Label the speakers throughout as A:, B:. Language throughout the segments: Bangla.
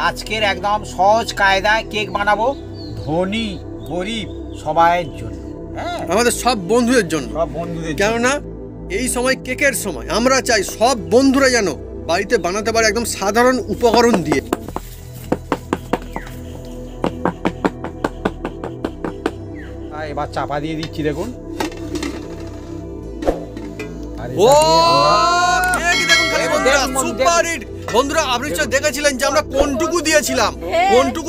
A: আজকের একদম সহজ কায়দায় কেক বানাবো ধনী গরিব সবাইয়ের জন্য। হ্যাঁ,
B: আমাদের সব বন্ধুদের জন্য,
A: সব বন্ধুদের।
B: কেননা এই সময় কেকের সময় আমরা চাই সব বন্ধুরা যেন বাড়িতে বানাতে পারে একদম সাধারণ উপকরণ দিয়ে।
A: এবার চাপা দিয়ে দিচ্ছি, দেখুন।
B: বন্ধুরা আপনি দেখেছিলেন যে আমরা কোনটুকু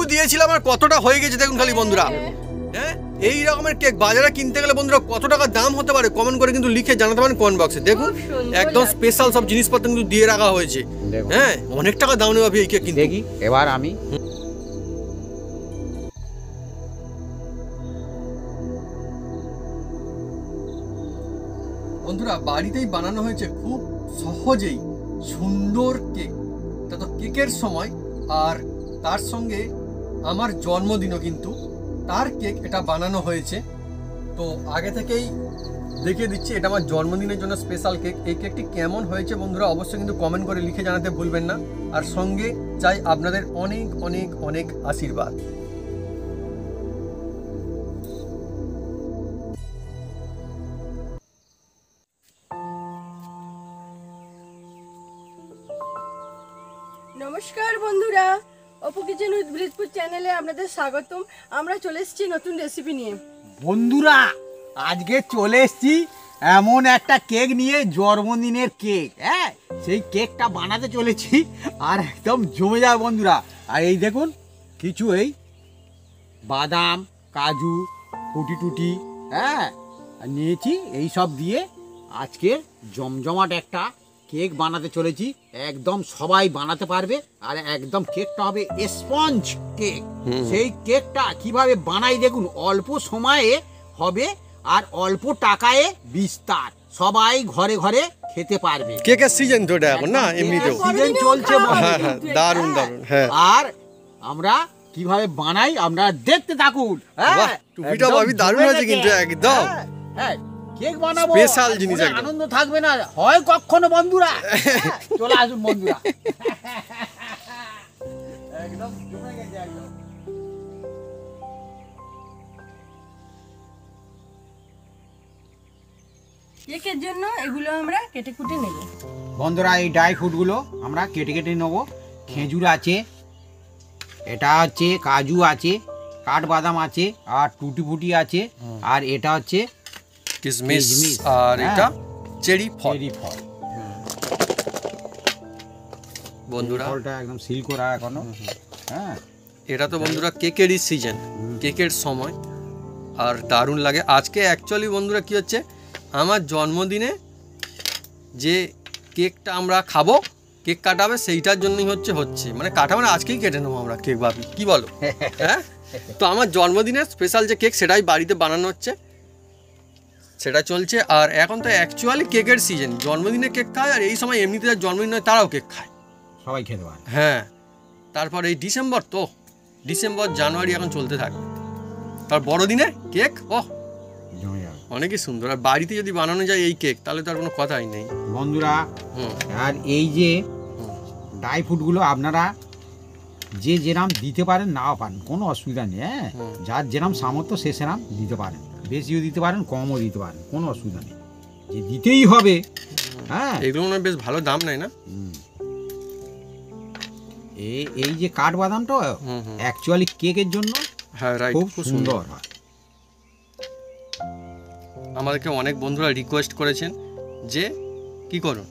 B: দিয়েছিলাম আর কতটা হয়ে গেছে দেখুন খালি বন্ধুরা। হ্যাঁ, এই রকমের কেক বাজারে কিনতে গেলে বন্ধুরা কত টাকা দাম হতে পারে কমেন্ট করে কিন্তু লিখে জানাতে পারেন কমেন্ট বক্সে। দেখুন একদম স্পেশাল সব জিনিসপত্র কিন্তু দিয়ে রাখা হয়েছে। হ্যাঁ, অনেক টাকা দাম নেবে এই কেক কিন্তু।
A: দেখি এবার আমি
B: বন্ধুরা বাড়িতেই বানানো হয়েছে খুব সহজেই সুন্দর কেক। তা তো কেকের সময় আর তার সঙ্গে আমার জন্মদিনও কিন্তু তার কেক এটা বানানো হয়েছে। তো আগে থেকেই দেখিয়ে দিচ্ছি এটা আমার জন্মদিনের জন্য স্পেশাল কেক। এই কেকটি কেমন হয়েছে বন্ধুরা অবশ্যই কিন্তু কমেন্ট করে লিখে জানাতে ভুলবেন না। আর সঙ্গে চাই আপনাদের অনেক অনেক অনেক আশীর্বাদ।
C: নমস্কার বন্ধুরা, অপু কিচেন উইথ ব্রিজপুর চ্যানেলে আপনাদের স্বাগতম। আমরা চলে এসেছি নতুন রেসিপি নিয়ে।
A: বন্ধুরা আজকে চলে এসেছি এমন একটা কেক নিয়ে, জন্মদিনের কেক। হ্যাঁ, সেই কেকটা বানাতে চলেছি আর একদম জমে যাবে বন্ধুরা। আর এই দেখুন কিছু এই বাদাম কাজু ফুটি টুটি, হ্যাঁ, আর নিয়েছি। এই সব দিয়ে আজকে জমজমাট একটা কেক বানাতে চলেছি। একদম সবাই বানাতে পারবে আর একদম কেকটা হবে স্পঞ্জ কেক। সেই কেকটা কিভাবে বানাই দেখুন, অল্প সময়ে হবে আর অল্প টাকায় বিস্তার, সবাই ঘরে ঘরে খেতে পারবে।
B: কেকের সিজন তো এটা এখন না, এমনিতেও
A: সিজন চলছে।
B: হ্যাঁ হ্যাঁ, দারুণ দারুণ। হ্যাঁ,
A: আর আমরা কিভাবে বানাই আমরা দেখতে থাকুন। হ্যাঁ,
B: টুপিটা ভাবি দারুণ আছে কিন্তু একদম।
A: হ্যাঁ, কেক বানাবো,
B: স্পেশাল জিনিস একদম।
A: আনন্দ থাকবে না হয় কখনো বন্ধুরা। চলে আসুন বন্ধুরা। একদম জমে গেছে একদম।
C: কেকের জন্য এগুলো আমরা কেটে কুটে নেব।
A: বন্ধুরা এই ড্রাই ফ্রুটগুলো আমরা কেটে কেটে নেবো। খেজুর আছে, এটা হচ্ছে কাজু আছে, কাঠবাদাম আছে, আর টুটি ফুটি আছে, আর এটা হচ্ছে
B: কিশমিশ
A: কিশমিশ,
B: আর
A: হ্যাঁ,
B: এটা চেরি ফল।
A: চেরি ফল।
B: বন্ধুরা
A: ফলটা একদম সিল করা এখনো। হ্যাঁ,
B: এটা তো বন্ধুরা কেকেরই সিজন, কেকের সময় আর দারুণ লাগে। আজকে অ্যাকচুয়ালি বন্ধুরা কি হচ্ছে, আমার জন্মদিনে যে কেকটা আমরা খাবো, কেক কাটাবে, সেইটার জন্যই হচ্ছে মানে কাটা মানে আজকেই কেটে নেবো আমরা কেক, ভাবি কি বলো? হ্যাঁ, তো আমার জন্মদিনের স্পেশাল যে কেক সেটাই বাড়িতে বানানো হচ্ছে, সেটা চলছে। আর এখন তো অ্যাকচুয়ালি কেকের সিজন, জন্মদিনে কেক খায় আর এই সময় এমনিতে যার জন্মদিন হয় তারাও কেক খায়,
A: সবাই খেতে পারে।
B: হ্যাঁ, তারপর এই ডিসেম্বর জানুয়ারি এখন চলতে থাকবে। তার বড়দিনে কেক
A: জমে যাবে,
B: অনেকই সুন্দর। আর বাড়িতে যদি বানানো যায় এই কেক তাহলে তো আর কোনো কথাই নেই
A: বন্ধুরা। আর এই যে ড্রাই ফ্রুটগুলো আপনারা যে যেরাম দিতে পারেন নাও পারেন, কোনো অসুবিধা নেই। হ্যাঁ, যার যেরাম সামর্থ্য সে সেরাম দিতে পারেন, বেশিও দিতে পারেন কমও দিতে পারেন, কোনো অসুবিধা নেই, যে দিতেই হবে। হ্যাঁ,
B: এগুলো মনে হয় বেশ ভালো দাম নেয় না?
A: এই যে কাঠবাদামটা অ্যাকচুয়ালি কেকের জন্য
B: হ্যাঁ রাইট,
A: খুব সুন্দর হয়।
B: আমাদেরকে অনেক বন্ধুরা রিকোয়েস্ট করেছেন যে কি করুন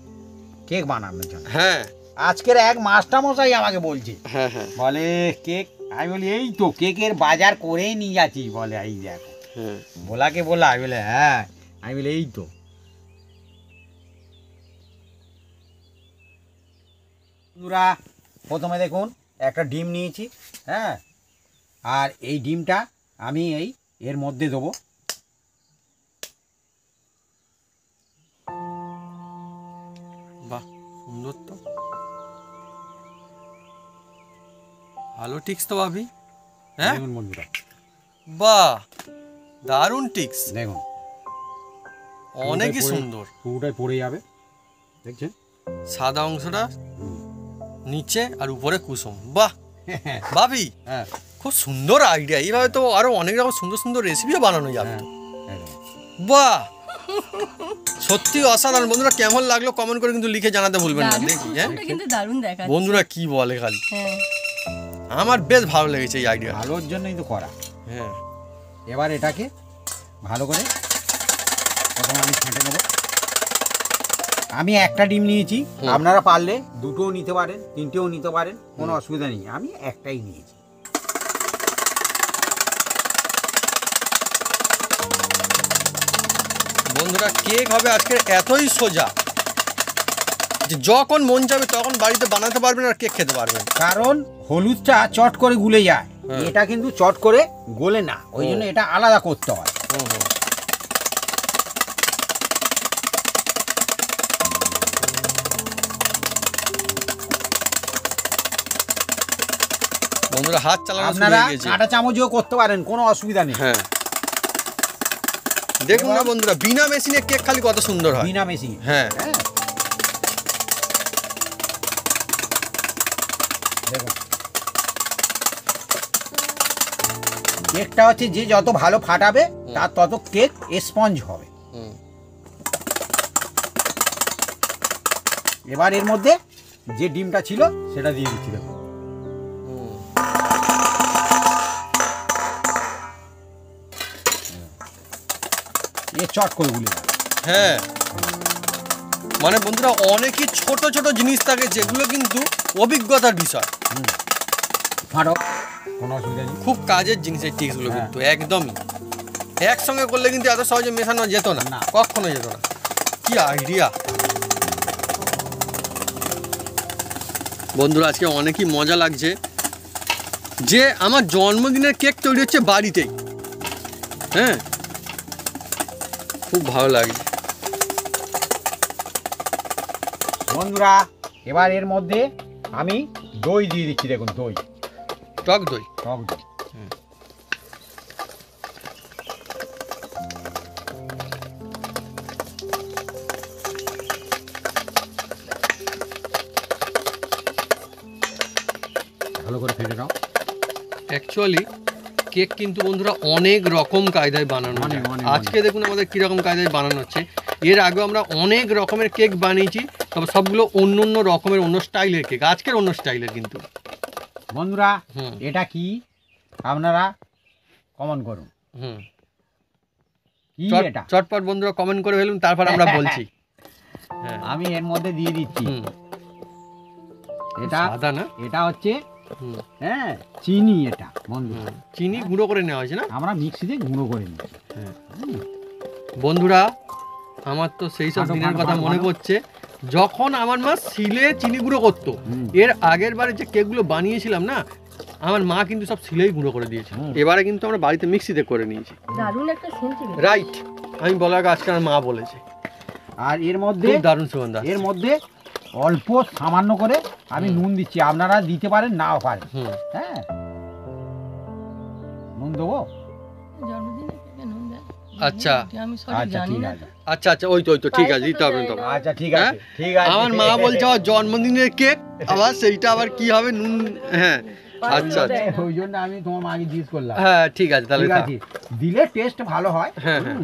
A: কেক বানানোর জন্য।
B: হ্যাঁ,
A: আজকের এক মাস্টারমশাই আমাকে বলছে,
B: হ্যাঁ হ্যাঁ,
A: বলে কেক, আমি বলি এই তো কেকের বাজার করেই নিয়ে যাচ্ছি। বলে এই দেখো,
B: হ্যাঁ
A: বলাকে বলা, আমি বলে হ্যাঁ, আমি বলি এই তো। বন্ধুরা প্রথমে দেখুন একটা ডিম নিয়েছি। হ্যাঁ, আর এই ডিমটা আমি এর মধ্যে দেবো।
B: বাহ সুন্দর তো, ভালো টিক্স তো ভাবি। হ্যাঁ
A: দেখুন বন্ধুরা,
B: বাহ দারুণ টিক্স,
A: দেখুন
B: অনেকই সুন্দর।
A: পুরোটাই পড়ে যাবে, দেখছেন
B: সাদা অংশটা নিচে আর উপরে কুসুম। বাহ ভাবি,
A: হ্যাঁ
B: খুব সুন্দর আইডিয়া। এইভাবে তো আরো অনেক রকম সুন্দর সুন্দর রেসিপিও বানানো যাবে। বাহ, সত্যি অসাধারণ। বন্ধুরা কেমন লাগলো কমেন্ট করে কিন্তু লিখে জানাতে ভুলবেন না। দেখি হ্যাঁ
C: কিন্তু দারুণ দেখাচ্ছে
B: বন্ধুরা কি বলে খালি,
C: হ্যাঁ
B: আমার বেশ ভালো লেগেছে এই আইডিয়া।
A: ভালোর জন্যই তো করা।
B: হ্যাঁ
A: এবার এটাকে ভালো করে প্রথমে আমি ফেটে নেব। আমি একটা ডিম নিয়েছি, আপনারা পারলে দুটোও নিতে পারেন, তিনটেও নিতে পারেন, কোনো অসুবিধা নেই। আমি একটাই নিয়েছি।
B: বন্ধুরা কেক হবে আজকে এতই সোজা যে যখন মন যাবে তখন বাড়িতে বানাতে পারবেন আর কেক খেতে পারবেন।
A: কারণ হলুদটা চট করে গুলে যায়, এটা কিন্তু চট করে গলে না, ওই জন্য এটা আলাদা করতে হয়।
B: বন্ধুরা হাত চালানো শুরু
A: আপনারা
B: হয়ে গেছে।
A: কাঁটা চামচও করতে পারেন, কোনো অসুবিধা নেই।
B: হ্যাঁ দেখুন না বন্ধুরা, বিনা মেশিনে কেক খালি কত সুন্দর হয়।
A: বিনা মেশিন।
B: হ্যাঁ
A: দেখুন কেকটা হচ্ছে যে যত ভালো ফাটাবে তার তত কেক স্পঞ্জ হবে। এবার এর মধ্যে যে ডিমটা ছিল সেটা দিয়ে দিচ্ছি। দেখুন চট করে গুলে যাবে।
B: হ্যাঁ মানে বন্ধুরা অনেকই ছোট ছোট জিনিস থাকে যেগুলো কিন্তু অভিজ্ঞতার বিষয়।
A: ফাটো, কোনো অসুবিধা নেই।
B: খুব কাজের জিনিস এই টিপসগুলো কিন্তু একদমই একসঙ্গে করলে কিন্তু এত সহজে মেশানো যেত না,
A: না।
B: কখনো যেত না। কি আইডিয়া বন্ধুরা, আজকে অনেকই মজা লাগছে যে আমার জন্মদিনের কেক তৈরি হচ্ছে বাড়িতেই। হ্যাঁ খুব ভালো লাগছে
A: বন্ধুরা। এবার এর মধ্যে আমি দই দিয়ে দিচ্ছি। দেখুন দই,
B: টক দই।
A: টক দই। ভালো করে ফেটে নাও।
B: অ্যাকচুয়ালি কেক কিন্তু বন্ধুরা অনেক রকম কায়দায় বানানো
A: অনেক,
B: যায়।
A: অনেক,
B: আজকে দেখুন আমাদের কীরকম কায়দায় বানানো হচ্ছে। এর আগে আমরা অনেক রকমের কেক বানিয়েছি, তবে সবগুলো অন্য অন্য রকমের, অন্য স্টাইলের কেক। আজকের অন্য স্টাইলের কিন্তু।
A: বন্ধুরা
B: হুম
A: এটা কি আপনারা কমেন্ট করুন
B: হুম
A: কি এটা।
B: চটপট বন্ধুরা কমেন্ট করে ফেলুন, তারপর আমরা বলছি। হ্যাঁ
A: আমি এর মধ্যে দিয়ে দিচ্ছি
B: হুম
A: এটা
B: সাদা না,
A: এটা হচ্ছে
B: হুম
A: হ্যাঁ চিনি। এটা বন্ধুরা
B: হুম, চিনি গুঁড়ো করে নেওয়া হয়েছে না।
A: আমরা মিক্সিতে গুঁড়ো করে নিই।
B: হ্যাঁ বন্ধুরা আমার তো সেই সব
A: ভালো,
B: দিনের
A: ভালো,
B: কথা
A: ভালো,
B: মনে
A: ভালো।
B: পড়ছে যখন আমার মা শিলে চিনি গুঁড়ো করতো। এর আগের বারে যে কেকগুলো বানিয়েছিলাম না, আমার মা কিন্তু সব শিলেই গুঁড়ো করে দিয়েছে। এবারে কিন্তু আমরা বাড়িতে মিক্সিতে করে নিয়েছি।
C: দারুণ একটা সেন্ট
B: রাইট, আমি বলার আগে আজকে আমার মা বলেছে।
A: আর এর মধ্যে
B: খুব দারুণ সুগন্ধ আসছে।
A: এর মধ্যে অল্প সামান্য করে আমি নুন দিচ্ছি, আপনারা দিতে পারেন নাও পারেন।
B: হুম
A: হ্যাঁ নুন দেবো।
C: জন্মদিনে কেকে নুন দেয়?
B: আচ্ছা
C: আমি সরি
A: আচ্ছা
C: জানি
A: ঠিক
C: না।
A: আছে,
B: আচ্ছা আচ্ছা ওই তো ঠিক আছে, দিতে হবে না তবে।
A: আচ্ছা ঠিক
B: হ্যাঁ?
A: আছে, ঠিক আছে।
B: আমার মা বলছে আমার জন্মদিনের কেক, আবার সেইটা আবার কি হবে নুন। হ্যাঁ আচ্ছা আচ্ছা
A: ওই জন্য আমি তোমার মাকে জিজ্ঞেস করলাম।
B: হ্যাঁ ঠিক আছে তাহলে
A: ঠিক
B: থাক।
A: আছে, দিলে টেস্ট ভালো হয়।
B: হ্যাঁ, হ্যাঁ।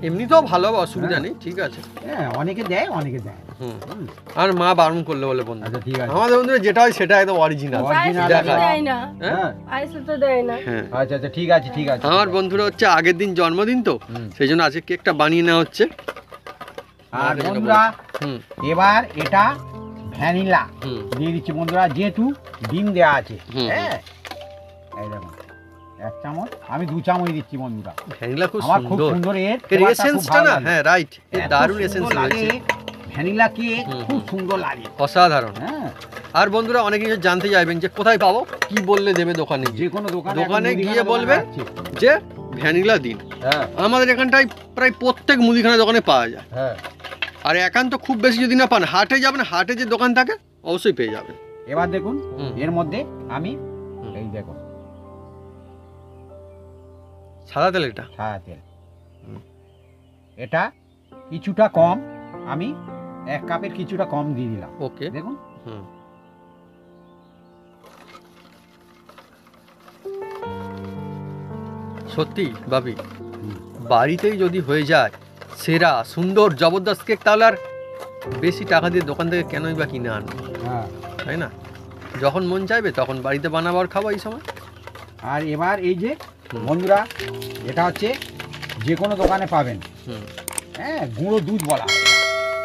B: এমনিতেও ভালো হবে, অসুবিধা নেই, ঠিক আছে।
A: হ্যাঁ অনেকে দেয় অনেকে দেয়।
B: হুম
A: হুম।
B: আর মা বারণ করলে বলে বন্ধু।
A: আচ্ছা ঠিক আছে।
B: আমাদের বন্ধুরা যেটা হয় সেটা একদম অরিজিনাল।
C: পায়েসে তো
B: দেখায়।
C: দেয় না,
B: হ্যাঁ
C: পায়েসে তো দেয় না।
B: হ্যাঁ
A: আচ্ছা আচ্ছা ঠিক আছে, ঠিক আছে।
B: আমার বন্ধুরা হচ্ছে আগের দিন জন্মদিন তো,
A: হুম।
B: সেই জন্য আজকে কেকটা বানিয়ে নেওয়া হচ্ছে।
A: আর
B: মাকে যেটা
A: বন্ধুরা
B: হুম
A: এবার এটা ভ্যানিলা
B: হুম
A: দিয়ে দিচ্ছি বন্ধুরা, যেহেতু ডিম দেওয়া আছে।
B: হুম।
A: হ্যাঁ এই দেখুন 1 চামচ, আমি 2 চামচ দিচ্ছি বন্ধুরা।
B: ভ্যানিলা খুব
A: আমার খুব
B: সুন্দর।
A: সুন্দর এর
B: এর
A: ফ্লেভারটা খুব
B: এসেন্সটা
A: ভালো
B: না,
A: লাগে।
B: হ্যাঁ রাইট, এর
A: এত
B: দারুণ
A: সুন্দর
B: এসেন্স
A: লাগে,
B: রয়েছে।
A: ভ্যানিলা কেক
B: হুম,
A: খুব
B: হুম।
A: সুন্দর লাগে।
B: অসাধারণ।
A: হ্যাঁ
B: আর বন্ধুরা অনেকে কিছু জানতে চাইবেন যে কোথায় পাবো, কি বললে দেবে দোকানে
A: যে
B: গিয়ে?
A: কোনো দোকানে
B: দোকানে
A: এখন
B: গিয়ে
A: মুদিখানা
B: বলবে
A: দোকানে আছে।
B: যে ভ্যানিলা দিন।
A: হ্যাঁ
B: আমাদের এখানটায় প্রায় প্রত্যেক মুদিখানা দোকানে পাওয়া যায়।
A: হ্যাঁ।
B: আর একান্ত খুব বেশি যদি না পান, হাটে যাবেন, হাটে যে দোকান থাকে অবশ্যই পেয়ে যাবেন।
A: এবার দেখুন
B: হুম।
A: এর মধ্যে আমি
B: হুম।
A: এই দেখুন
B: সাদা তেল এটা।
A: সাদা তেল,
B: হুম।
A: এটা কিছুটা কম, আমি 1 কাপের কিছুটা কম দিয়ে দিলাম।
B: ওকে।
A: দেখুন
B: হুম সত্যি ভাবি, বাড়িতেই যদি হয়ে যায় সেরা সুন্দর জবরদস্ত কেক, তাহলে আর বেশি টাকা দিয়ে দোকান থেকে কেনই বা কিনে আনবো,
A: হ্যাঁ।
B: তাই না? যখন মন চাইবে তখন বাড়িতে বানাবো আর খাবো এই সময়।
A: আর এবার এই যে বন্ধুরা, এটা হচ্ছে যে কোনো দোকানে পাবেন,
B: হুম,
A: হ্যাঁ, গুঁড়ো দুধ বলা হয়।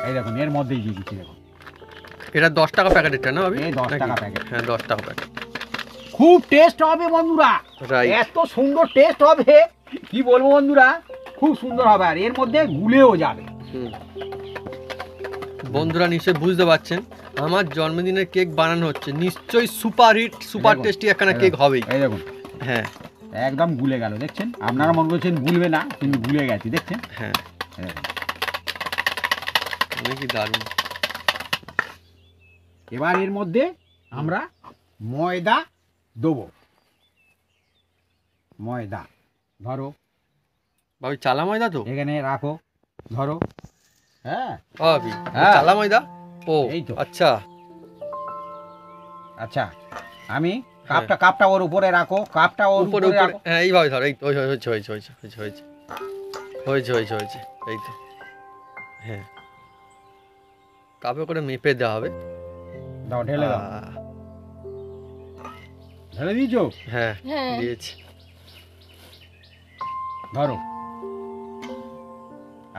A: এই দেখুন এর মধ্যেই দিয়ে দিচ্ছি, দেখুন
B: এটা 10 টাকা প্যাকেটেরটা না ভাবি?
A: এই 10
B: নাকি?
A: টাকা প্যাকেট।
B: হ্যাঁ 10 টাকা প্যাকেট।
A: খুব টেস্ট হবে বন্ধুরা,
B: রাইট।
A: এত সুন্দর টেস্ট হবে কি বলবো বন্ধুরা, খুব সুন্দর হবে, আর এর মধ্যে গুলেও যাবে।
B: হুম। বন্ধুরা নিশ্চয়ই বুঝতে পারছেন আমার জন্মদিনের কেক বানানো হচ্ছে, নিশ্চয়ই সুপার হিট সুপার
A: দেখুন,
B: টেস্টি একখানা কেক হবেই।
A: এই দেখুন
B: হ্যাঁ
A: একদম গুলে গেল, দেখছেন? আপনারা মনে করছেন গুলবে না, কিন্তু গুলে গেছে, দেখছেন?
B: হ্যাঁ,
A: এই দেখুন।
B: অনেকই দারুণ।
A: এবার এর মধ্যে আমরা ময়দা দেবো, ময়দা ধরো
B: ভাবি চালা ময়দা তো?
A: এখানে রাখো, ধরো, হ্যাঁ
B: ও ভাবি
A: হ্যাঁ।
B: চালা ময়দা? ও
A: এই তো।
B: আচ্ছা।
A: আচ্ছা আমি কাপটা ওর উপরে রাখো, কাপটা ওর
B: উপরে
A: উপরে
B: উপরে,
A: রাখো।
B: হ্যাঁ এইভাবে ধরো, এই তো হয়েছে হয়েছে হয়েছে হয়েছে হয়েছে হয়েছে হয়েছে হয়েছে, এই তো। হ্যাঁ কাপে করে মেপে দেওয়া হবে।
A: দাও ঢেলে দাও,
B: আহ,
A: ঢেলে দিয়েছো,
B: হ্যাঁ
C: হ্যাঁ।
B: দিয়েছি।
A: ধরো।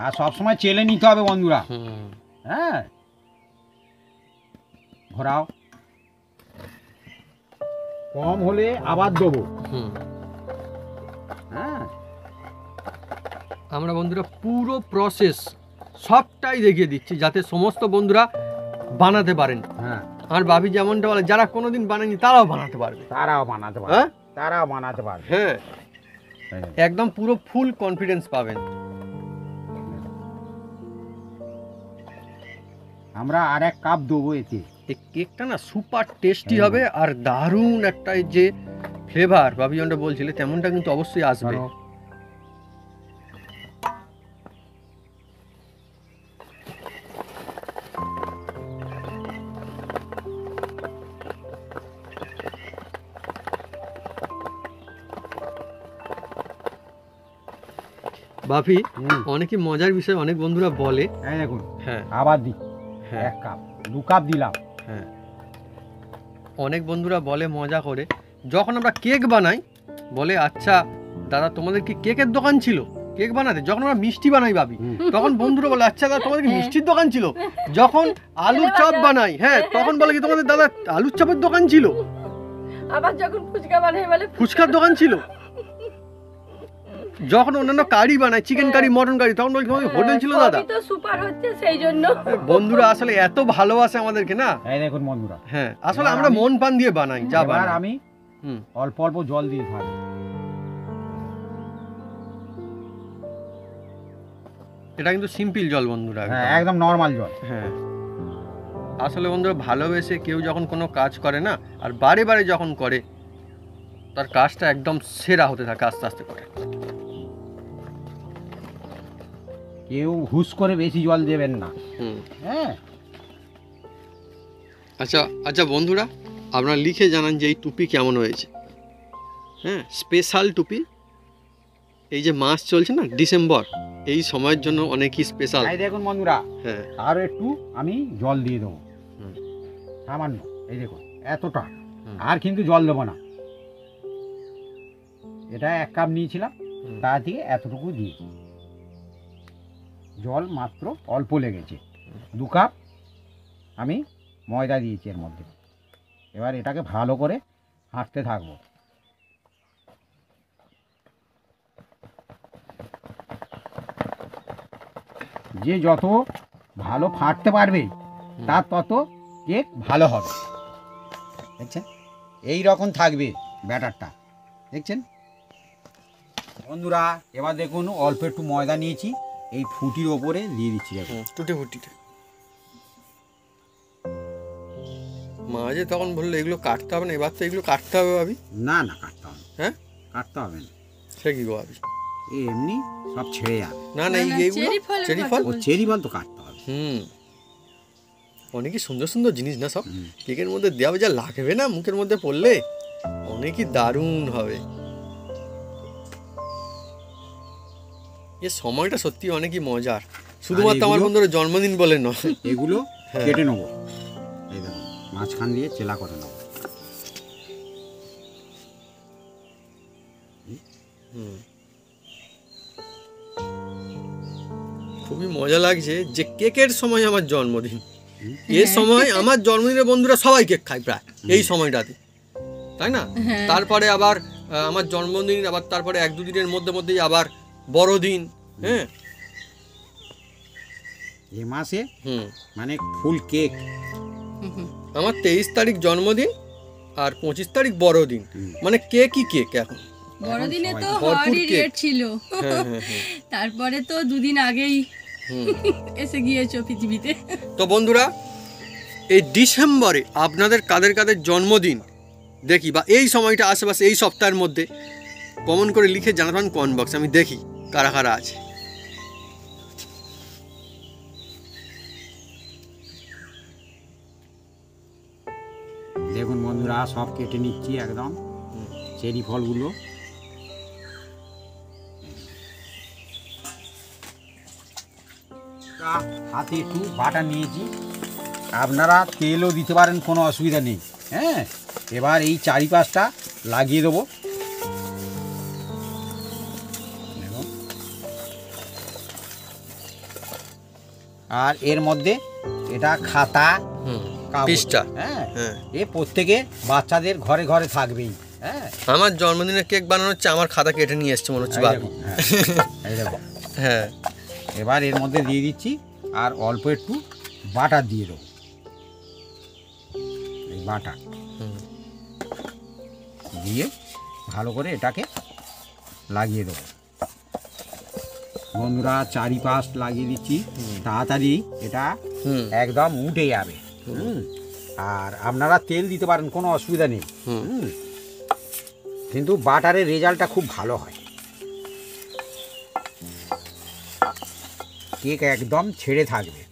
A: আর সবসময় চেলে নিতে হবে বন্ধুরা,
B: হুম,
A: হ্যাঁ। ঘোরাও, কম হলে আবার দেবো,
B: হুম।
A: হ্যাঁ।
B: আমরা বন্ধুরা পুরো প্রসেস সবটাই দেখিয়ে দিচ্ছি যাতে সমস্ত বন্ধুরা বানাতে পারেন।
A: হ্যাঁ
B: আর ভাবি যেমনটা বলে যারা কোনোদিন বানায়নি তারাও বানাতে পারবে।
A: তারাও বানাতে পারবে,
B: হ্যাঁ
A: তারাও বানাতে পারবে।
B: হ্যাঁ,
A: হ্যাঁ।
B: একদম পুরো ফুল কনফিডেন্স পাবেন।
A: আমরা আর এক কাপ দেবো এতে।
B: এই কেকটা না সুপার টেস্টি হবে আর দারুণ একটা এই যে ফ্লেভার ভাবি যেমনটা বলছিলে তেমনটা কিন্তু অবশ্যই আসবে।
A: ধরো।
B: ভাবি
A: হুম।
B: অনেকই মজার বিষয়, অনেক বন্ধুরা বলে।
A: এই দেখুন
B: হ্যাঁ
A: আবার দিই,
B: হ্যাঁ
A: এক কাপ, 2 কাপ দিলাম।
B: হ্যাঁ, অনেক বন্ধুরা বলে মজা করে যখন আমরা কেক বানাই, বলে আচ্ছা দাদা তোমাদের কি কেকের দোকান ছিল কেক বানাতে? যখন আমরা মিষ্টি বানাই ভাবি
A: হুম।
B: তখন বন্ধুরা বলে আচ্ছা দাদা তোমাদের কি মিষ্টির দোকান ছিল? যখন আলুর চপ বানাই, হ্যাঁ তখন বলে কি তোমাদের দাদা আলুর চপের দোকান ছিল?
C: আবার যখন ফুচকা বানাই বলে
B: ফুচকার দোকান ছিল? যখন অন্যান্য কারি বানাই, চিকেন কারি মটন কারি, তখন বলি তোমাদের হোটেল ছিল দাদা?
C: সবই তো সুপার হচ্ছে সেই জন্য।
B: বন্ধুরা আসলে এত ভালোবাসে আমাদেরকে না।
A: এই দেখুন বন্ধুরা,
B: হ্যাঁ আসলে
A: এবার
B: আমরা
A: আমি-
B: মন প্রাণ দিয়ে বানাই যা
A: এবার
B: বানাই।
A: আমি
B: হুম,
A: অল্প অল্প জল দিয়ে থাকবো।
B: এটা কিন্তু সিম্পল জল বন্ধুরা,
A: হ্যাঁ
B: একদম।
A: একদম নর্মাল জল।
B: হ্যাঁ আসলে বন্ধুরা ভালোবেসে কেউ যখন কোনো কাজ করে না আর বারে বারে যখন করে তার কাজটা একদম সেরা হতে থাকে আস্তে আস্তে করে।
A: কেউ হুস করে বেশি জল দেবেন না,
B: হুম,
A: হ্যাঁ।
B: আচ্ছা আচ্ছা বন্ধুরা আপনারা লিখে জানান যে এই টুপি কেমন হয়েছে। হ্যাঁ স্পেশাল টুপি, এই যে মাস চলছে না ডিসেম্বর, এই সময়ের জন্য অনেকই স্পেশাল।
A: এই দেখুন বন্ধুরা,
B: হ্যাঁ
A: আরো একটু আমি জল দিয়ে দেবো,
B: হুম।
A: সামান্য, এই দেখুন এতটা,
B: হুম।
A: আর কিন্তু জল দেবো না। এটা 1 কাপ নিয়েছিলাম,
B: হুম।
A: তার থেকে এতটুকু দিয়েছি, জল মাত্র অল্প লেগেছে। 2 কাপ আমি ময়দা দিয়েছি এর মধ্যে। এবার এটাকে ভালো করে হাঁটতে থাকবো। যে যত ভালো ফাটতে পারবে তার তত কেক ভালো হবে, দেখছেন? এই রকম থাকবে ব্যাটারটা, দেখছেন বন্ধুরা? এবার দেখুন অল্প একটু ময়দা নিয়েছি, এই ফুটির ওপরে দিয়ে দিচ্ছি, দেখুন।
B: টুটে ফুটিতে মাঝে তখন বললো এগুলো কাটতে হবে না, এবার তো এগুলো কাটতে হবে ভাবি।
A: না না কাটতে হবে না।
B: হ্যাঁ
A: কাটতে হবে না,
B: সে কি গো ভাবি?
A: এই এমনি সব ছেড়ে যাবে।
B: না না এই এইগুলো
C: চেরি ফলের
B: চেরি
C: কথা
B: ফল।
A: ও চেরি বল তো কাটতে হবে।
B: হুম, অনেকই সুন্দর সুন্দর জিনিস না সব
A: হুম।
B: কেকের মধ্যে দেওয়া যা লাগবে না মুখের মধ্যে পড়লে, অনেকই দারুণ হবে। এ সময়টা সত্যি অনেকই মজার, শুধুমাত্র আমার
A: এগুলো?
B: বন্ধুরা জন্মদিন বলে নয়।
A: এগুলো কেটে নেবো, এই দেখুন মাঝখান দিয়ে চেলা করে নেবো।
B: খুবই মজা লাগছে যে কেকের সময় আমার জন্মদিন, এ সময় আমার জন্মদিনের বন্ধুরা সবাই কেক খায় প্রায় এই সময়টাতে, তাই না? তারপরে আবার আমার জন্মদিন, আবার তারপরে 1-2 দিনের মধ্যে মধ্যেই আবার বড়দিন। হ্যাঁ,
A: এ মাসে
B: হুম,
A: মানে ফুল কেক।
B: আমার 23 তারিখ জন্মদিন আর 25 তারিখ বড়দিন, মানে কেকই কেক এখন।
C: বড়দিনে তো
B: ভরপুর
C: হওয়ারই
B: কেক।
C: রেট ছিল,
B: হ্যাঁ হ্যাঁ হ্যাঁ।
C: তারপরে তো দুদিন আগেই এসে গিয়েছো পৃথিবীতে।
B: তো বন্ধুরা, এই ডিসেম্বরে আপনাদের কাদের কাদের জন্মদিন দেখি, বা এই সময়টা আশেপাশে এই সপ্তাহের মধ্যে কমন করে লিখে জানাবেন কমেন্ট বক্সে, আমি দেখি কারা কারা আছে।
A: দেখুন বন্ধুরা, সব কেটে নিচ্ছি একদম চেরি ফলগুলো। হাতে একটু বাটা নিয়েছি, আপনারা তেলও দিতে পারেন, কোনো অসুবিধা নেই। হ্যাঁ, এবার এই চারিপাশটা লাগিয়ে দেবো। দেখুন, আর এর মধ্যে এটা খাতা কাগজ,
B: পিসটা।
A: হ্যাঁ
B: হ্যাঁ,
A: এ প্রত্যেকে বাচ্চাদের ঘরে ঘরে থাকবেই। হ্যাঁ,
B: আমার জন্মদিনের কেক বানানো হচ্ছে, আমার খাতা কেটে নিয়ে এসছে মনে হচ্ছে
A: এই
B: বাবু।
A: দেখুন, হ্যাঁ, এই দেখুন।
B: হ্যাঁ,
A: এবার এর মধ্যে দিয়ে দিচ্ছি আর অল্প একটু বাটার দিয়ে দেবো, এই বাটার দিয়ে ভালো করে এটাকে লাগিয়ে দেবো। বন্ধুরা, চারিপাশ লাগিয়ে দিচ্ছি, তাড়াতাড়ি এটা
B: হুম,
A: একদম উঠে যাবে। আর আপনারা তেল দিতে পারেন, কোনো অসুবিধা নেই।
B: হুম।
A: কিন্তু বাটারের রেজাল্টটা খুব ভালো হয়, কেক একদম ছেড়ে থাকবে।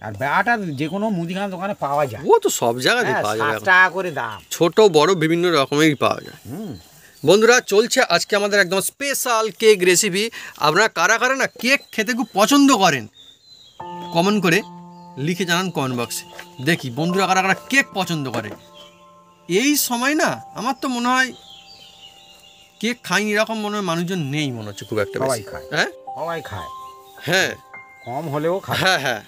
A: আর বাটার যে কোনো মুদিখানা দোকানে পাওয়া যায়,
B: ও তো সব জায়গাতেই
A: হ্যাঁ,
B: পাওয়া যাবে
A: 7
B: এখন।
A: টাকা করে দাম।
B: ছোট বড় বিভিন্ন রকমেরই পাওয়া যায়। বন্ধুরা, চলছে আজকে আমাদের একদম স্পেশাল কেক রেসিপি। আপনারা কারা কারা না কেক খেতে খুব পছন্দ করেন কমেন্ট করে লিখে জানান কমেন্ট বক্সে, দেখি বন্ধুরা কারা কারা কেক পছন্দ করে। এই সময় না আমার তো মনে হয় কেক খাইনি এরকম মনে হয় মানুষজন নেই, মনে হচ্ছে খুব একটা
A: সবাই
B: বেশি।
A: খায়,
B: হ্যাঁ
A: সবাই খায়,
B: হ্যাঁ
A: কম হলেও খায়।
B: হ্যাঁ হ্যাঁ,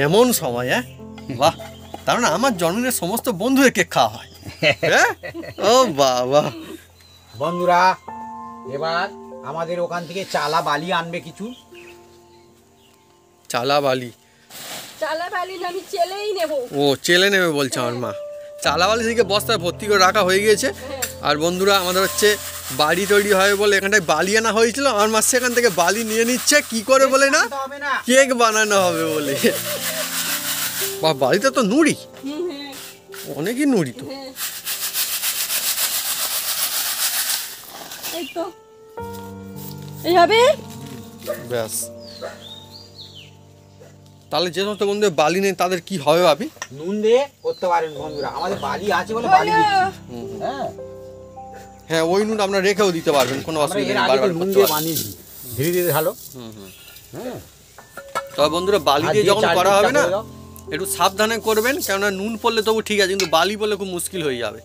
B: এমন সময়, হ্যাঁ বাহ, তার মানে আমার জন্মদিনের সমস্ত বন্ধুদের কেক খাওয়া হয়। হ্যাঁ, ও বাবা।
A: বন্ধুরা, এবার আমাদের ওখান থেকে চালা বালি আনবে কিছু।
B: চালা বালি,
C: চালা বালি না, আমি চেলেই নেবো।
B: ও চেলে নেবে বলছে আমার মা। চালাবালি থেকে বস্তায় ভর্তি করে রাখা হয়ে গিয়েছে। আর বন্ধুরা, আমাদের হচ্ছে বাড়ি তৈরি হয় বলে এখানটায় বালি আনা হয়েছিল, আমার মা সেখান থেকে বালি নিয়ে নিচ্ছে কি করে বলে না,
A: হবে না,
B: কেক বানানো হবে বলে। বা বাড়িতে তো নুড়ি, অনেকই নুড়ি তো।
C: এই তো এই হবে।
B: ব্যাস, তাহলে যে সমস্ত বন্ধু বালি নেই তাদের কি হবে ভাবি?
A: নুন দিয়ে করতে পারেন বন্ধুরা, আমাদের বালি আছে বলে বালি দিচ্ছি। হ্যাঁ,
B: হ্যাঁ, ওই নুন আপনারা রেখেও দিতে পারবেন, কোনো
A: আমরা
B: অসুবিধা
A: এর
B: নেই,
A: আগে
B: বারবার
A: তো নুন
B: করতে
A: দিয়ে
B: পারবেন।
A: বানিয়েছি, ধীরে ধীরে ঢালো। হ্যাঁ,
B: তবে বন্ধুরা, বালি
A: হাত
B: দিয়ে
A: দিয়ে
B: যখন করা
A: চারদিকটা
B: হবে না
A: করে দাও।
B: একটু সাবধানে করবেন, কেননা নুন পড়লে তবু ঠিক আছে, কিন্তু বালি পড়লে খুব মুশকিল হয়ে যাবে।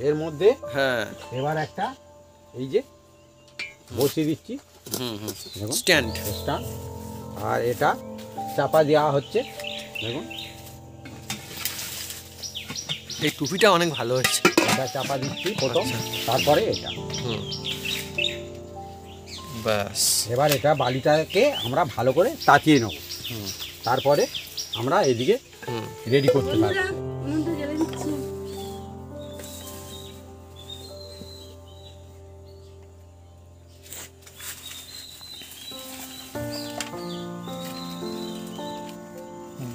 A: এর মধ্যে
B: হ্যাঁ,
A: এবার একটা এই যে বসিয়ে দিচ্ছি, দেখুন
B: স্ট্যান্ড।
A: স্ট্যান্ড, আর এটা চাপা দেওয়া হচ্ছে। দেখুন,
B: এই টুপিটা অনেক ভালো হচ্ছে।
A: এটা চাপা দিচ্ছি প্রথম,
B: আচ্ছা।
A: তারপরে এটা।
B: ব্যাস,
A: এবার এটা বালিটাকে আমরা ভালো করে তাকিয়ে নেব, তারপরে আমরা এদিকে রেডি করতে পারবো।
C: বন্ধুরা, উনুনটা জ্বেলে দিচ্ছি।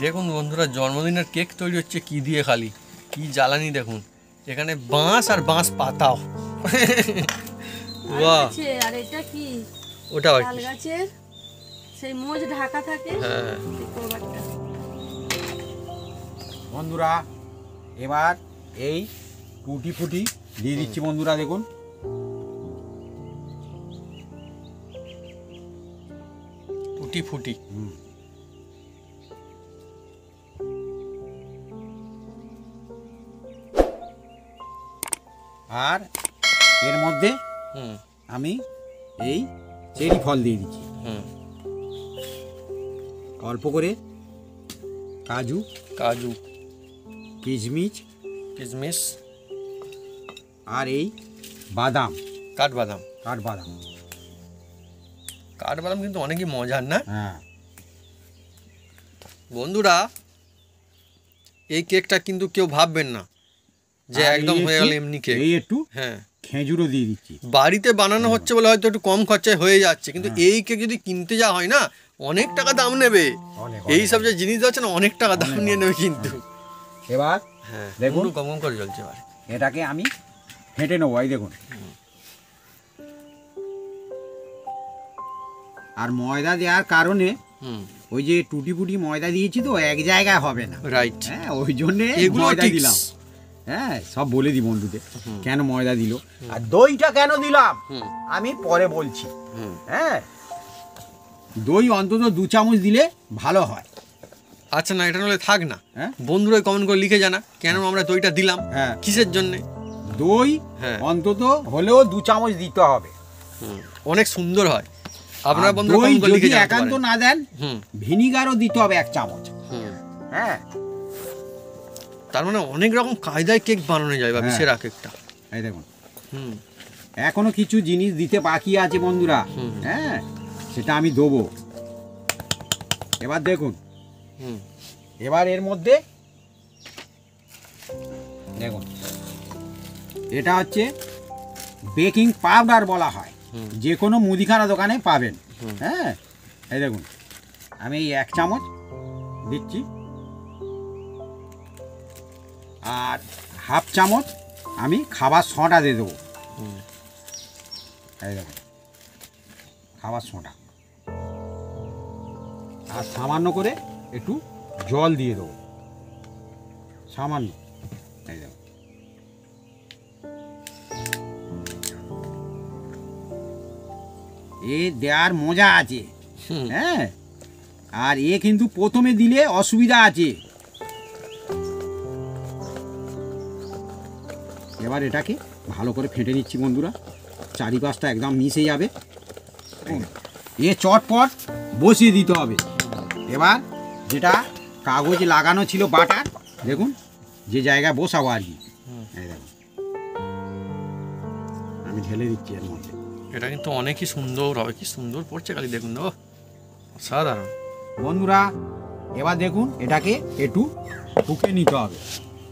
B: দেখুন বন্ধুরা, জন্মদিনের কেক তৈরি হচ্ছে কি দিয়ে, খালি কি জ্বালানি দেখুন, এখানে বাঁশ আর বাঁশ পাতাও।
C: আর
B: বাহ,
C: আছে, আর এটা কি
B: ওটা আর
C: তাল
B: কি?
C: গাছের সেই মোজ ঢাকা থাকে,
B: হ্যাঁ,
C: সেই কভারটা।
A: বন্ধুরা, এবার এই টুটি ফুটি দিয়ে দিচ্ছি বন্ধুরা, দেখুন
B: টুটি ফুটি।
A: আর এর মধ্যে
B: হুম
A: আমি এই চেরি ফল দিয়ে দিচ্ছি,
B: হুম
A: অল্প করে কাজু,
B: কাজু,
A: কিশমিশ
B: কিশমিশ,
A: আর এই বাদাম,
B: কাঠবাদাম।
A: কাঠবাদাম।
B: কাঠবাদাম কিন্তু অনেকই মজার না
A: হ্যাঁ,
B: বন্ধুরা। এই কেকটা কিন্তু কেউ ভাববেন না যে
A: আর
B: একদম
A: এই
B: হয়ে গেল
A: একটু-
B: এমনি কেক।
A: এই একটু
B: হ্যাঁ,
A: খেজুরও দিয়ে দিচ্ছি।
B: বাড়িতে বানানো হচ্ছে বলে হয়তো একটু কম খরচায় হয়ে যাচ্ছে, কিন্তু এই কেক যদি কিনতে যাওয়া হয় না অনেক টাকা দাম নেবে।
A: অনেক,
B: এই সব
A: অনেক।
B: যে জিনিস আছে না অনেক টাকা দাম নিয়ে নেবে কিন্তু।
A: এবার
B: হ্যাঁ,
A: দেখুন।
B: দেখুন কম কম করে চলছে এবার।
A: এটাকে আমি ফেটে নেবো, এই দেখুন। আর ময়দা দেওয়ার কারণে
B: হুম,
A: ওই যে টুটি ফুটি ময়দা দিয়েছি তো এক জায়গায় হবে না।
B: রাইট।
A: হ্যাঁ, ওই জন্যে
B: এগুলো
A: ময়দা
B: tips।
A: দিলাম। হ্যাঁ, সব বলে দিই বন্ধুদের কেন ময়দা দিল। আর দইটা কেন দিলাম
B: হুম,
A: আমি পরে বলছি।
B: হুম।
A: হ্যাঁ, দই অন্তত 2 চামচ দিলে ভালো হয়।
B: আচ্ছা না, এটা নাহলে থাক না।
A: হ্যাঁ,
B: বন্ধুরা কমেন্ট করে লিখে জানা কেন আমরা দইটা দিলাম,
A: হ্যাঁ,
B: কিসের জন্যে।
A: দই
B: হ্যাঁ।
A: অন্তত হলেও 2 চামচ দিতে হবে।
B: অনেক সুন্দর হয়। আপনারা
A: আর
B: বন্ধুরা
A: দই
B: কমেন্ট করে
A: যদি
B: লিখে জানাতে
A: একান্ত
B: পারেন।
A: না দেন,
B: হুম,
A: ভিনিগারও দিতে হবে 1 চামচ।
B: হুম।
A: হ্যাঁ,
B: তার মানে অনেক রকম কায়দায় কেক বানানো যায় বা
A: হ্যাঁ।
B: সেরা কেকটা।
A: এই দেখুন,
B: হুম,
A: এখনো কিছু জিনিস দিতে বাকি আছে বন্ধুরা।
B: হুম।
A: হ্যাঁ, সেটা আমি দেবো। এবার দেখুন,
B: হুম,
A: এবার এর মধ্যে দেখুন, এটা হচ্ছে বেকিং পাউডার বলা হয়,
B: হুম।
A: যে কোনো মুদিখানা দোকানে পাবেন।
B: হুম।
A: হ্যাঁ, এই দেখুন, আমি এই 1 চামচ দিচ্ছি, আর হাফ চামচ আমি খাবার সোডা দিয়ে দেবো।
B: হুম।
A: এই দেখুন, খাবার সোডা, আর সামান্য করে একটু জল দিয়ে দেবো, সামান্য। এই দেখুন, এ দেওয়ার মজা আছে।
B: হুম।
A: হ্যাঁ, আর এ কিন্তু প্রথমে দিলে অসুবিধা আছে। এবার এটাকে ভালো করে ফেটে নিচ্ছি বন্ধুরা, চারিপাশটা একদম মিশে যাবে। এ চটপট বসিয়ে দিতে হবে। এবার যেটা কাগজ লাগানো ছিল বাটার, দেখুন যে জায়গায় বসাবো আর কি। এই দেখুন, আমি ঢেলে দিচ্ছি এর মধ্যে।
B: এটা কিন্তু অনেকই সুন্দর হবে। কি সুন্দর পড়ছে খালি দেখুন। ও সাধারণ।
A: বন্ধুরা, এবার দেখুন এটাকে একটু ফুঁকে নিতে হবে।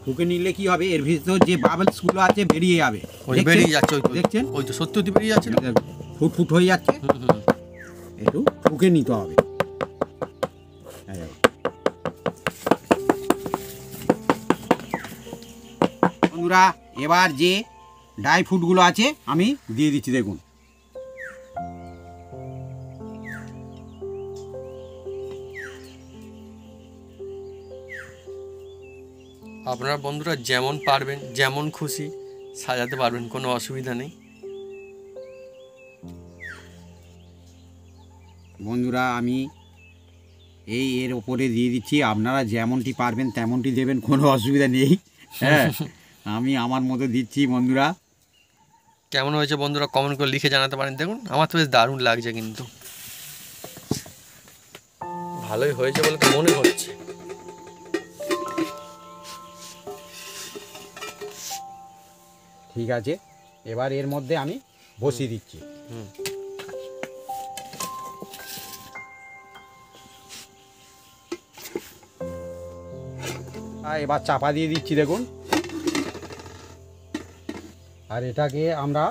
A: ফুঁকে নিলে কি হবে, এর ভিতর যে বাবলসগুলো আছে বেরিয়ে যাবে।
B: ওই
A: দেখছেন?
B: বেরিয়ে যাচ্ছে, ওই তো
A: দেখছেন?
B: ওই তো সত্যি বেরিয়ে যাচ্ছে না।
A: দেখুন, ফুট ফুট হয়ে যাচ্ছে।
B: হুম, হুম।
A: একটু ফুঁকে নিতে হবে। এই দেখুন। বন্ধুরা, এবার যে ড্রাই ফ্রুটগুলো আছে আমি দিয়ে দিচ্ছি, দেখুন।
B: আপনারা বন্ধুরা যেমন পারবেন, যেমন খুশি সাজাতে পারবেন, কোনো অসুবিধা নেই।
A: বন্ধুরা, আমি এর ওপরে দিয়ে দিচ্ছি, আপনারা যেমনটি পারবেন তেমনটি দেবেন, কোনো অসুবিধা নেই। হ্যাঁ, আমি আমার মতো দিচ্ছি বন্ধুরা।
B: কেমন হয়েছে বন্ধুরা কমেন্ট করে লিখে জানাতে পারেন। দেখুন আমার তো বেশ দারুণ লাগছে, কিন্তু ভালোই হয়েছে বলে তো মনে হচ্ছে।
A: ঠিক আছে, এবার এর মধ্যে আমি বসিয়ে দিচ্ছি।
B: হুম।
A: আর এবার চাপা দিয়ে দিচ্ছি, দেখুন। আর এটাকে আমরা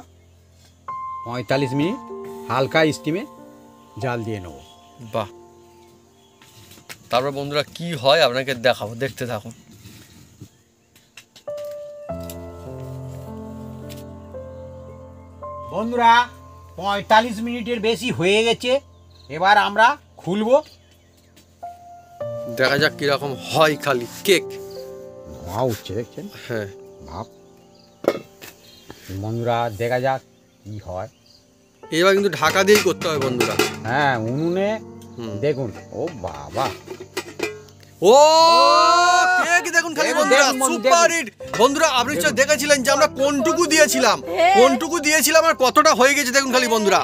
A: 45 মিনিট হালকা স্টিমে জাল দিয়ে নেব।
B: বাহ, তারপর বন্ধুরা কি হয় আপনাকে দেখাবো, দেখতে থাকুন।
A: বন্ধুরা, 45 মিনিটের বেশি হয়ে গেছে। এবার আমরা খুলবো,
B: দেখা যাক কিরকম হয় খালি কেক।
A: ধোঁয়া উঠছে, দেখছেন?
B: হ্যাঁ,
A: ভাব। বন্ধুরা, দেখা যাক কি হয়।
B: এবার কিন্তু ঢাকা দিয়েই করতে হবে বন্ধুরা।
A: হ্যাঁ, উনুনে দেখুন ও বাবা
B: ও কেক দেখুন খালি
A: দেখুন,
B: বন্ধুরা,
A: দেখুন,
B: সুপার হিট। বন্ধুরা আপনি নিশ্চয়ই দেখেছিলেন যে আমরা কোনটুকু দিয়েছিলাম,
C: হ্যাঁ।
B: আর কতটা হয়ে গেছে দেখুন খালি বন্ধুরা।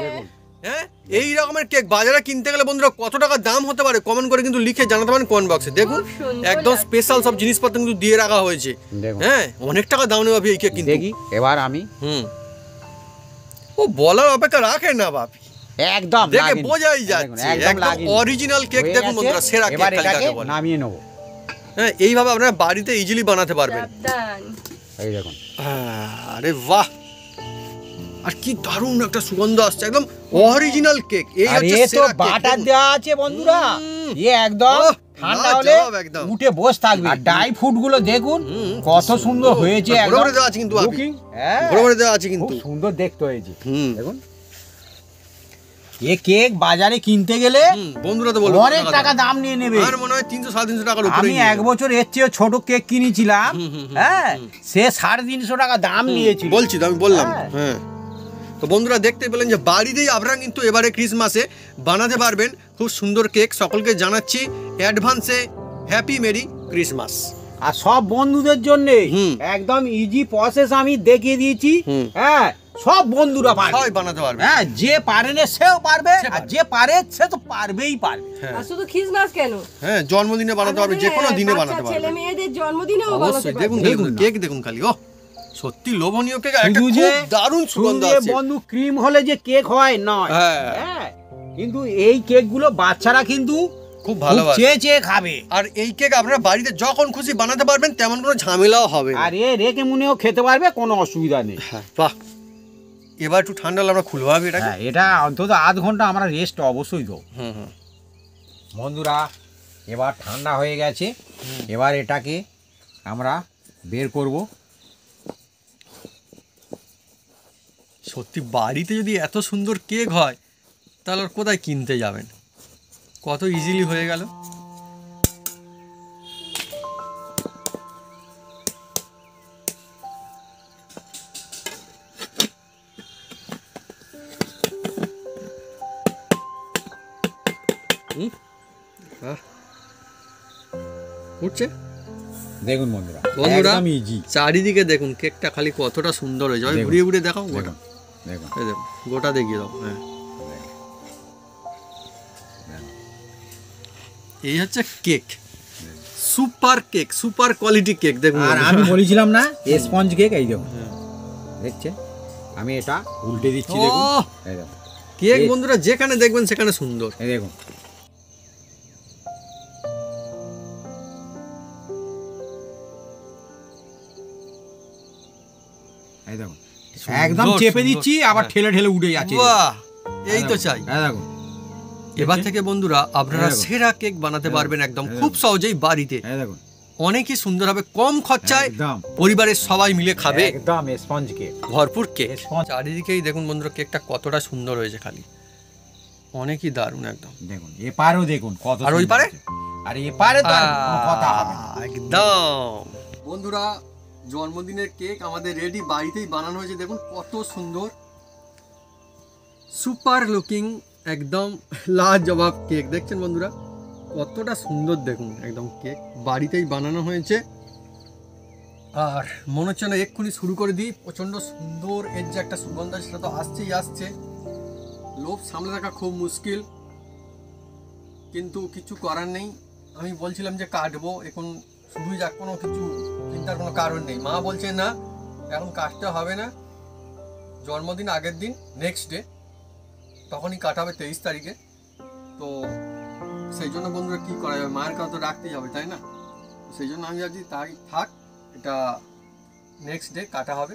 B: হ্যাঁ, এই রকমের কেক বাজারে কিনতে গেলে বন্ধুরা কত টাকা দাম হতে পারে কমেন্ট করে কিন্তু লিখে জানাতে পারেন কমেন্ট বক্সে। দেখুন
C: খুব সুন্দর
B: একদম
C: লাগছে।
B: স্পেশাল সব জিনিসপত্র কিন্তু দিয়ে রাখা হয়েছে।
A: দেখুন।
B: হ্যাঁ, অনেক টাকা দাম নেবে এই কেক কিন্তু।
A: দেখি এবার আমি
B: ও বলার অপেক্ষা রাখে না বাপি,
A: একদম
B: দেখে
A: লাগিনি।
B: বোঝাই
A: দেখুন,
B: যাচ্ছে
A: একদম
B: একদম
A: লাগিনি।
B: Original cake.
A: হয়ে
B: দেখুন
A: গেছে,
B: বন্ধুরা, সেরা কেক
A: এবার
B: খালি
A: এটাকে
B: কাকে বলে।
A: নামিয়ে নেবো।
B: হ্যাঁ, এইভাবে আপনারা বাড়িতে ইজিলি বানাতে পারবেন।
C: সাবধান।
A: এই দেখুন
B: আরে বাহ, আর কি দারুণ একটা সুগন্ধ আসছে, একদম অরিজিনাল কেক। এই
A: আর
B: হচ্ছে
A: এ তো
B: সেরা কেক।
A: বাটার
B: দেখুন।
A: দেওয়া আছে বন্ধুরা, এ একদম
B: ওহ,
A: ঠান্ডা হলে
B: লাজবাব একদম।
A: উঠে বসে থাকবে। আর ড্রাই ফ্রুট গুলো দেখুন কত সুন্দর হয়েছে,
B: ভরে
A: একদম
B: ভরে দেওয়া আছে কিন্তু আপনি।
A: looking, হ্যাঁ,
B: ভরে ভরে দেওয়া আছে
A: খুব
B: কিন্তু।
A: সুন্দর দেখতে হয়েছে।
B: হুম
A: দেখুন এ কেক বাজারে কিনতে গেলে
B: বন্ধুরা তো বলবো
A: অনেক টাকা দাম নিয়ে নেবে।
B: আর মনে হয় 300-350 টাকার উপরে।
A: আমি এক বছর এর চেয়ে ছোট কেক কিনেছিলাম, হ্যাঁ, সে 350 টাকা দাম নিয়েছিল।
B: বলছি তো, আমি বললাম।
A: হ্যাঁ।
B: হ্যাঁ, তো বন্ধুরা দেখতে পেলেন যে বাড়িতেই আপনারা কিন্তু এবারে ক্রিসমাসে বানাতে পারবেন খুব সুন্দর কেক। সকলকে জানাচ্ছি অ্যাডভান্সে হ্যাপি মেরি ক্রিসমাস।
A: আর সব বন্ধুদের জন্য
B: হুম।
A: একদম ইজি প্রসেস আমি দেখিয়ে দিয়েছি।
B: হুম।
A: হ্যাঁ, সব বন্ধুরা পারবে।
B: সবাই বানাতে পারবে।
A: হ্যাঁ, যে পারে না সেও পারবে,
B: সে
A: আর
B: পারবে।
A: যে পারে সে তো পারবেই পারবে।
B: হ্যাঁ
C: আর শুধু খ্রিসমাস কেন,
B: হ্যাঁ, জন্মদিনে বানাতে পারবে, যে কোনো দিনে বানাতে
C: বাচ্চা ছেলে
B: পারবে।
C: মেয়েদের জন্মদিনেও বানাতে
B: অবশ্যই।
C: পারবে।
B: দেখুন
A: দেখুন
B: দেখুন
A: না।
B: কেক দেখুন খালি, ও সত্যি লোভনীয় কেক, আর একটা
A: শুধু
B: খুব
A: যে
B: দারুণ সুগন্ধ
A: শুধু যে
B: আছে।
A: বন্ধু ক্রিম হলে যে কেক হয় নয়,
B: হ্যাঁ।
A: হ্যাঁ, কিন্তু এই কেক গুলো বাচ্চারা কিন্তু
B: খুব
A: খুব
B: ভালোবাসে।
A: চেয়ে চেয়ে খাবে।
B: আর এই কেক আপনারা বাড়িতে যখন খুশি বানাতে পারবেন, তেমন কোনো ঝামেলাও হবে না।
A: আর এ রেখে মুনেও খেতে পারবে, কোনো অসুবিধা নেই।
B: হ্যাঁ, বাহ, এবার একটু ঠান্ডা হলে আমরা খুলবো ভাবি এটাকে।
A: হ্যাঁ, এটা অন্তত আধ ঘন্টা আমরা রেস্ট অবশ্যই দেবো।
B: হুম হুম।
A: বন্ধুরা এবার ঠান্ডা হয়ে গেছে, এবার এটাকে আমরা বের করব।
B: সত্যি বাড়িতে যদি এত সুন্দর কেক হয় তাহলে আর কোথায় কিনতে যাবেন, কত ইজিলি হয়ে গেল। বাহ, উঠছে
A: দেখুন বন্ধুরা,
B: বন্ধুরা,
A: একদম ইজি।
B: চারিদিকে দেখুন কেকটা খালি কতটা সুন্দর হয়েছে।
A: দেখুন।
B: ঘুরিয়ে ঘুরিয়ে দেখাও গোটা,
A: দেখুন দেখুন
B: এই দেখুন গোটা দেখিয়ে দাও। হ্যাঁ, এই হচ্ছে cake, super cake, super quality cake. দেখুন
A: আর আমি বলেছিলাম না স্পঞ্জ কেক, এই দেখুন দেখছেন, আমি এটা উল্টে দিচ্ছি। দেখুন
B: ওহ!
A: এই দেখুন,
B: কেক বন্ধুরা যেখানে দেখবেন সেখানে সুন্দর।
A: এই দেখুন এই দেখুন, একদম
B: সুন্দর,
A: চেপে
B: সুন্দর।
A: দিচ্ছি, আবার
B: হ্যাঁ।
A: ঠেলে ঠেলে উঠে যাচ্ছে।
B: বাহ, এই তো চাই।
A: এই দেখুন,
B: এবার থেকে বন্ধুরা আপনারা
A: দেখুন।
B: সেরা কেক বানাতে
A: দেখুন।
B: পারবেন একদম
A: দেখুন।
B: খুব সহজেই বাড়িতে,
A: এই দেখুন,
B: অনেকই সুন্দর হবে, কম খরচায়
A: একদম
B: পরিবারের সবাই মিলে খাবে
A: একদম স্পঞ্জ কেক।
B: ভরপুর কেক।
A: স্পঞ্জ।
B: চারিদিকেই দেখুন বন্ধুরা কেকটা কতটা সুন্দর হয়েছে, খালি অনেকই দারুণ একদম।
A: দেখুন এপারেও দেখুন কত
B: আর ওই
A: সুন্দর
B: পারে?
A: হয়েছে। আর এপারে তো আর কোনো কথা হবে না।
B: একদম। বন্ধুরা জন্মদিনের কেক আমাদের রেডি, বাড়িতেই বানানো হয়েছে। দেখুন কত সুন্দর, সুপার লুকিং, একদম লাজবাব কেক। দেখছেন বন্ধুরা কতটা সুন্দর, দেখুন একদম কেক বাড়িতেই বানানো হয়েছে। আর মনে হচ্ছে না এক্ষুনি শুরু করে দিই, প্রচণ্ড সুন্দর এর যে একটা সুগন্ধ সেটা তো আসছেই আসছে, লোভ সামলে রাখা খুব মুশকিল, কিন্তু কিছু করার নেই। আমি বলছিলাম যে কাটবো, এখন শুধুই যাক, কোনো কিছু চিন্তার কোনো কারণ নেই। মা বলছে না এখন কাটতে হবে না, জন্মদিন আগের দিন নেক্সট ডে তখনই কাটাবে 23 তারিখে। তো সেই জন্য বন্ধুরা কী করা যাবে, মায়ের কথা তো রাখতেই হবে তাই না, সেই জন্য আমি ভাবছি তাই থাক, এটা নেক্সট ডে কাটা হবে।